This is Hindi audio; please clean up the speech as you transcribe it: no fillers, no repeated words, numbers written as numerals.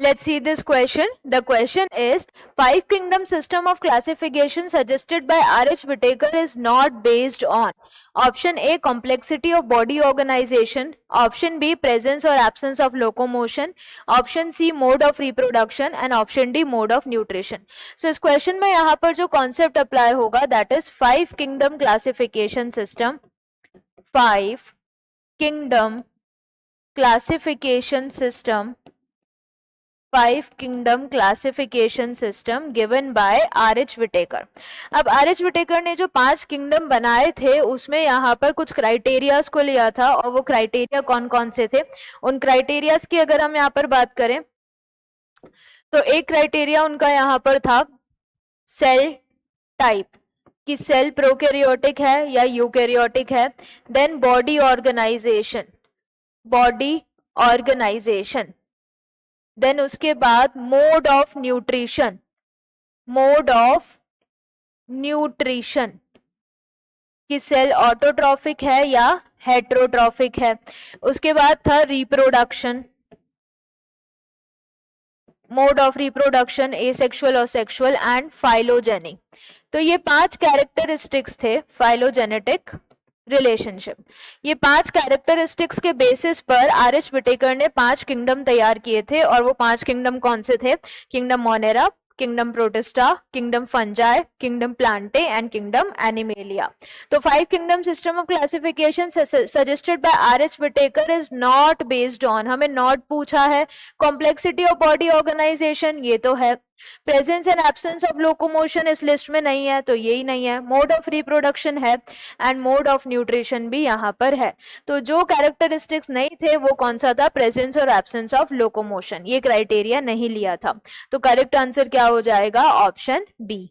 Let's see this question. The question is, five kingdom system of classification suggested by R.H. Whittaker is not based on option A, complexity of body organization, option B, presence or absence of locomotion, option C, mode of reproduction, and option D, mode of nutrition. So इस question में यहाँ पर जो concept apply होगा, that is five kingdom classification system. Five kingdom classification system. Five kingdom classification system given by R.H. Whittaker. अब R.H. Whittaker ने जो 5 किंगडम बनाए थे उसमें यहाँ पर कुछ क्राइटेरियाज को लिया था, और वो क्राइटेरिया कौन कौन से थे, उन क्राइटेरियाज की अगर हम यहाँ पर बात करें तो एक क्राइटेरिया उनका यहाँ पर था सेल टाइप, कि सेल प्रोकैरियोटिक है या यूकैरियोटिक है. देन बॉडी ऑर्गेनाइजेशन, देन उसके बाद मोड ऑफ न्यूट्रिशन, कि सेल ऑटोट्रॉफिक है या हेट्रोट्रॉफिक है. उसके बाद था reproduction, mode of reproduction, asexual और सेक्सुअल, एंड फाइलोजेनिक. तो ये 5 कैरेक्टरिस्टिक्स थे फाइलोजेनेटिक रिलेशनशिप. ये 5 कैरेक्टरिस्टिक्स के बेसिस पर R.H. Whittaker ने 5 किंगडम तैयार किए थे, और वो 5 किंगडम कौन से थे? Kingdom Monera, kingdom protista, kingdom fungi, kingdom Plantae and kingdom animalia. तो 5 kingdom system of classification suggested by R.H. Whittaker is not based on, हमें नॉट पूछा है. कॉम्प्लेक्सिटी ऑफ बॉडी ऑर्गेनाइजेशन ये तो है, presence and absence of locomotion इस लिस्ट में नहीं है तो यही नहीं है, मोड ऑफ रिप्रोडक्शन है, एंड मोड ऑफ न्यूट्रिशन भी यहाँ पर है. तो जो कैरेक्टरिस्टिक्स नहीं थे वो कौन सा था? प्रेजेंस और एब्सेंस ऑफ लोकोमोशन. ये क्राइटेरिया नहीं लिया था. तो करेक्ट आंसर क्या हो जाएगा? Option B.